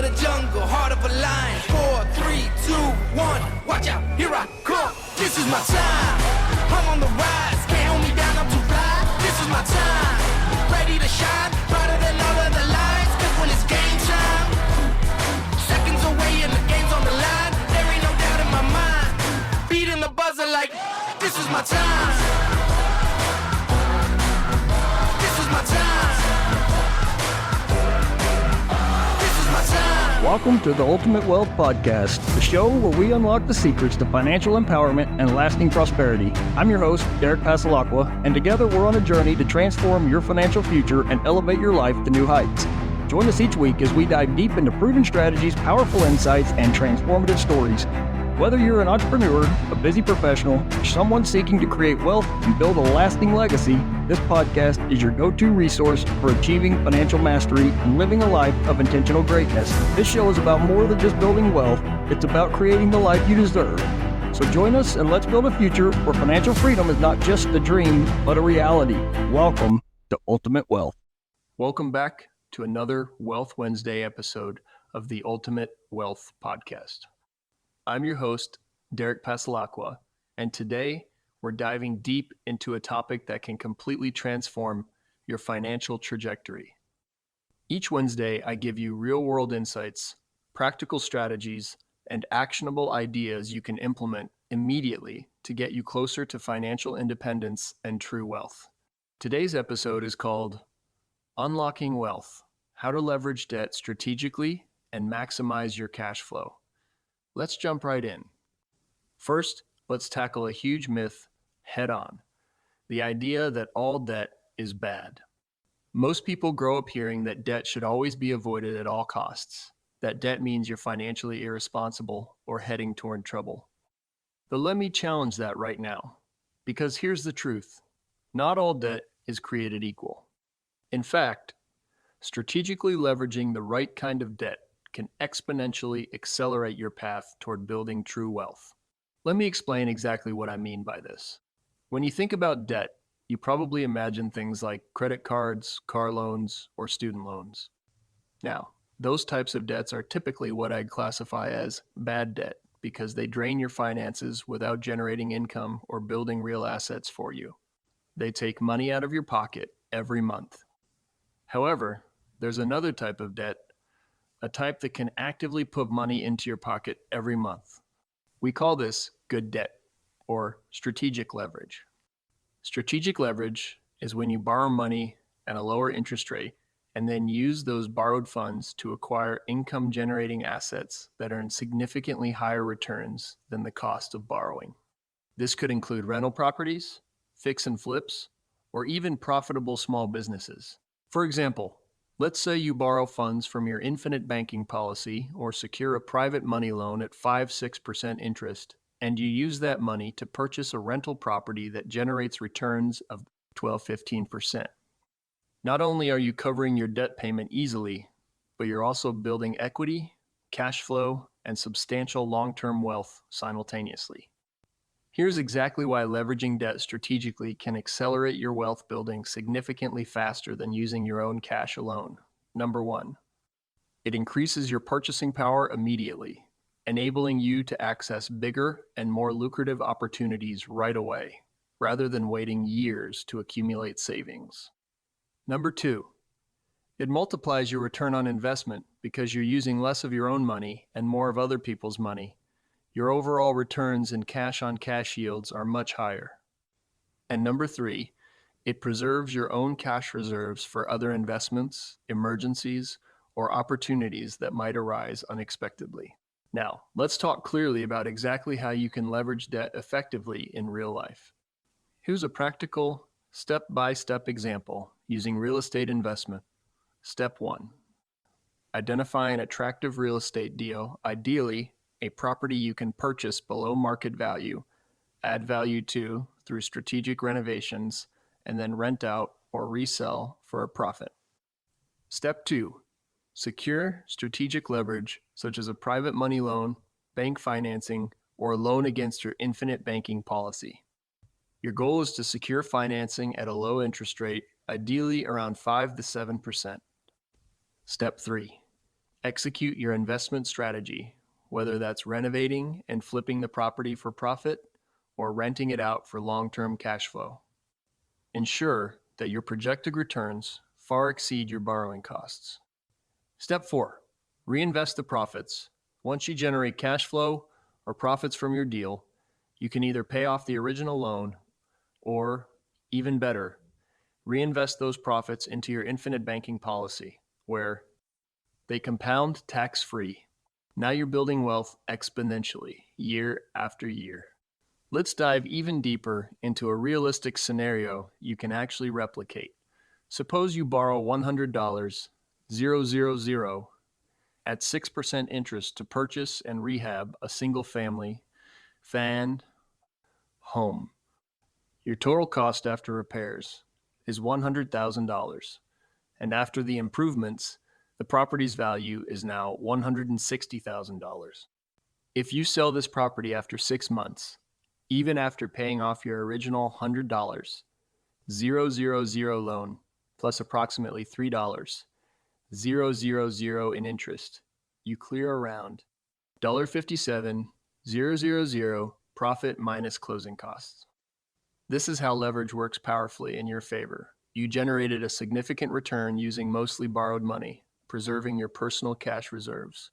of the jungle, heart of a lion. 4, 3, 2, 1, watch out, here I come. This is my time, I'm on the rise. Can't hold me down, I'm too fly. This is my time, ready to shine, brighter than all of the lights. Cause when it's game time, seconds away and the game's on the line. There ain't no doubt in my mind, beating the buzzer like, this is my time. This is my time. This is my time. Welcome to the Ultimate Wealth Podcast, the show where we unlock the secrets to financial empowerment and lasting prosperity. I'm your host, Derek Passalaqua, and together we're on a journey to transform your financial future and elevate your life to new heights. Join us each week as we dive deep into proven strategies, powerful insights, and transformative stories. Whether you're an entrepreneur, a busy professional, or someone seeking to create wealth and build a lasting legacy, this podcast is your go-to resource for achieving financial mastery and living a life of intentional greatness. This show is about more than just building wealth. It's about creating the life you deserve. So join us and let's build a future where financial freedom is not just a dream, but a reality. Welcome to Ultimate Wealth. Welcome back to another Wealth Wednesday episode of the Ultimate Wealth Podcast. I'm your host, Derek Passalaqua, and today we're diving deep into a topic that can completely transform your financial trajectory. Each Wednesday, I give you real-world insights, practical strategies, and actionable ideas you can implement immediately to get you closer to financial independence and true wealth. Today's episode is called Unlocking Wealth: How to Leverage Debt Strategically and Maximize Your Cash Flow. Let's jump right in. First, let's tackle a huge myth head on: the idea that all debt is bad. Most people grow up hearing that debt should always be avoided at all costs, that debt means you're financially irresponsible or heading toward trouble. But let me challenge that right now, because here's the truth: not all debt is created equal. In fact, strategically leveraging the right kind of debt can exponentially accelerate your path toward building true wealth. Let me explain exactly what I mean by this. When you think about debt, you probably imagine things like credit cards, car loans, or student loans. Now, those types of debts are typically what I'd classify as bad debt because they drain your finances without generating income or building real assets for you. They take money out of your pocket every month. However, there's another type of debt, a type that can actively put money into your pocket every month. We call this good debt, or strategic leverage. Strategic leverage is when you borrow money at a lower interest rate and then use those borrowed funds to acquire income-generating assets that earn significantly higher returns than the cost of borrowing. This could include rental properties, fix and flips, or even profitable small businesses. For example, let's say you borrow funds from your infinite banking policy or secure a private money loan at 5-6% interest, and you use that money to purchase a rental property that generates returns of 12-15%. Not only are you covering your debt payment easily, but you're also building equity, cash flow, and substantial long-term wealth simultaneously. Here's exactly why leveraging debt strategically can accelerate your wealth building significantly faster than using your own cash alone. Number one, it increases your purchasing power immediately, enabling you to access bigger and more lucrative opportunities right away, rather than waiting years to accumulate savings. Number two, it multiplies your return on investment because you're using less of your own money and more of other people's money. Your overall returns and cash-on-cash yields are much higher. And number three, it preserves your own cash reserves for other investments, emergencies, or opportunities that might arise unexpectedly. Now, let's talk clearly about exactly how you can leverage debt effectively in real life. Here's a practical, step-by-step example using real estate investment. Step 1. Identify an attractive real estate deal, ideally a property you can purchase below market value, add value to through strategic renovations, and then rent out or resell for a profit. Step 2. Secure strategic leverage such as a private money loan, bank financing, or a loan against your infinite banking policy. Your goal is to secure financing at a low interest rate, ideally around 5 to 7%. Step 3. Execute your investment strategy, whether that's renovating and flipping the property for profit or renting it out for long-term cash flow. Ensure that your projected returns far exceed your borrowing costs. Step 4. Reinvest the profits. Once you generate cash flow or profits from your deal, you can either pay off the original loan or, even better, reinvest those profits into your infinite banking policy, where they compound tax-free. Now you're building wealth exponentially, year after year. Let's dive even deeper into a realistic scenario you can actually replicate. Suppose you borrow $100, 000, at 6% interest to purchase and rehab a single-family fan home. Your total cost after repairs is $100,000, and after the improvements, the property's value is now $160,000. If you sell this property after 6 months, even after paying off your original $100, 000 loan, plus approximately $3, 000 in interest, you clear around $57,000 profit minus closing costs. This is how leverage works powerfully in your favor. You generated a significant return using mostly borrowed money, preserving your personal cash reserves.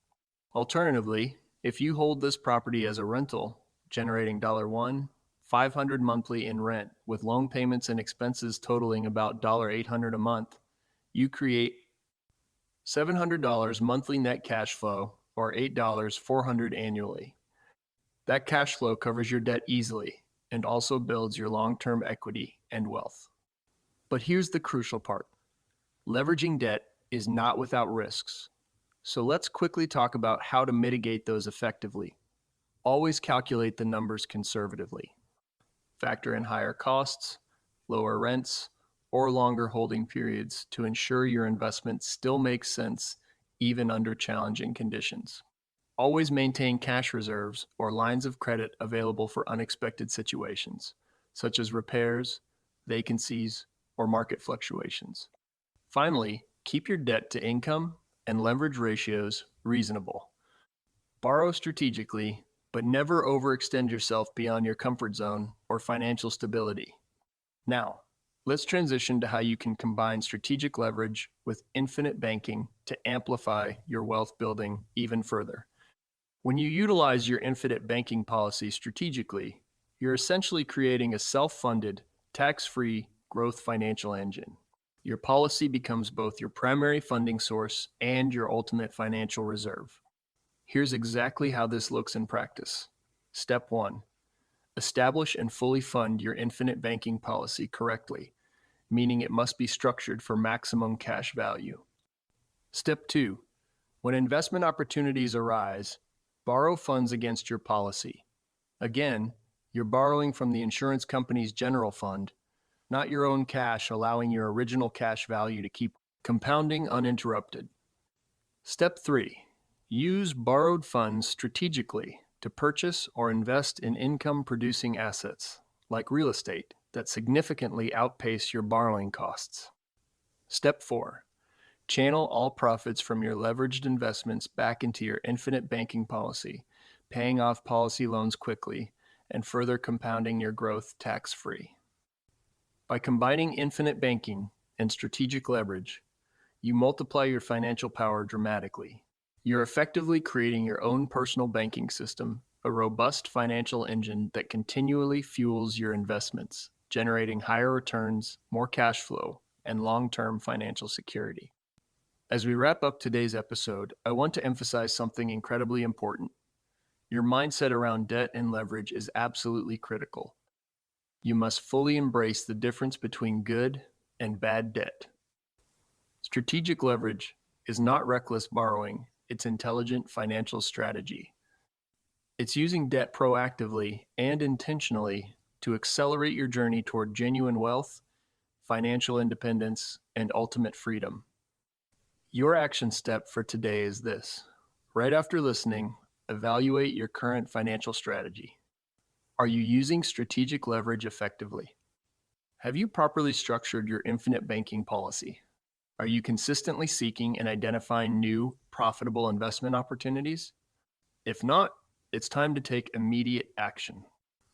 Alternatively, if you hold this property as a rental, generating $500 monthly in rent, with loan payments and expenses totaling about $800 a month, you create $700 monthly net cash flow, or $400 annually. That cash flow covers your debt easily and also builds your long-term equity and wealth. But here's the crucial part. Leveraging debt is not without risks. So let's quickly talk about how to mitigate those effectively. Always calculate the numbers conservatively. Factor in higher costs, lower rents, or longer holding periods to ensure your investment still makes sense even under challenging conditions. Always maintain cash reserves or lines of credit available for unexpected situations, such as repairs, vacancies, or market fluctuations. Finally, keep your debt to income and leverage ratios reasonable. Borrow strategically, but never overextend yourself beyond your comfort zone or financial stability. Now, let's transition to how you can combine strategic leverage with infinite banking to amplify your wealth building even further. When you utilize your infinite banking policy strategically, you're essentially creating a self-funded, tax-free growth financial engine. Your policy becomes both your primary funding source and your ultimate financial reserve. Here's exactly how this looks in practice. Step 1. Establish and fully fund your infinite banking policy correctly, meaning it must be structured for maximum cash value. Step 2. When investment opportunities arise, borrow funds against your policy. Again, you're borrowing from the insurance company's general fund, not your own cash, allowing your original cash value to keep compounding uninterrupted. Step 3. Use borrowed funds strategically to purchase or invest in income-producing assets, like real estate, that significantly outpace your borrowing costs. Step 4. Channel all profits from your leveraged investments back into your infinite banking policy, paying off policy loans quickly, and further compounding your growth tax-free. By combining infinite banking and strategic leverage, you multiply your financial power dramatically. You're effectively creating your own personal banking system, a robust financial engine that continually fuels your investments, generating higher returns, more cash flow, and long-term financial security. As we wrap up today's episode, I want to emphasize something incredibly important. Your mindset around debt and leverage is absolutely critical. You must fully embrace the difference between good and bad debt. Strategic leverage is not reckless borrowing, it's intelligent financial strategy. It's using debt proactively and intentionally to accelerate your journey toward genuine wealth, financial independence, and ultimate freedom. Your action step for today is this. Right after listening, evaluate your current financial strategy. Are you using strategic leverage effectively? Have you properly structured your infinite banking policy? Are you consistently seeking and identifying new, profitable investment opportunities? If not, it's time to take immediate action.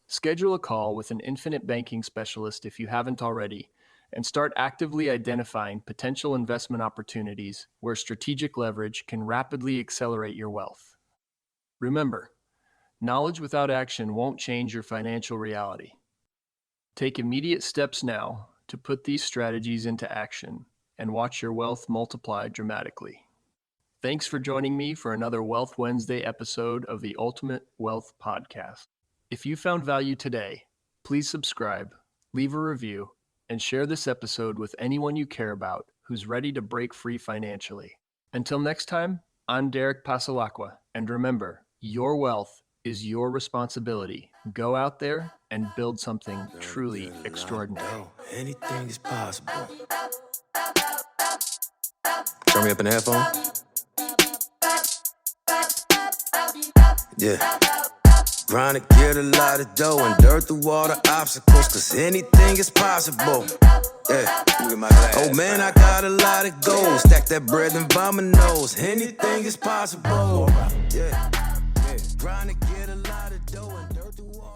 Schedule a call with an infinite banking specialist if you haven't already, and start actively identifying potential investment opportunities where strategic leverage can rapidly accelerate your wealth. Remember, knowledge without action won't change your financial reality. Take immediate steps now to put these strategies into action and watch your wealth multiply dramatically. Thanks for joining me for another Wealth Wednesday episode of the Ultimate Wealth Podcast. If you found value today, please subscribe, leave a review, and share this episode with anyone you care about who's ready to break free financially. Until next time, I'm Derek Passalaqua, and remember, your wealth is your responsibility. Go out there and build something truly extraordinary. Anything is possible. Turn me up in the headphone. Yeah. Trying to get a lot of dough and dirt through all the obstacles, cause anything is possible. Yeah. Oh man, I got a lot of gold. Stack that bread and by my nose. Anything is possible. Yeah. Trying to get a lot of dough and dirt through all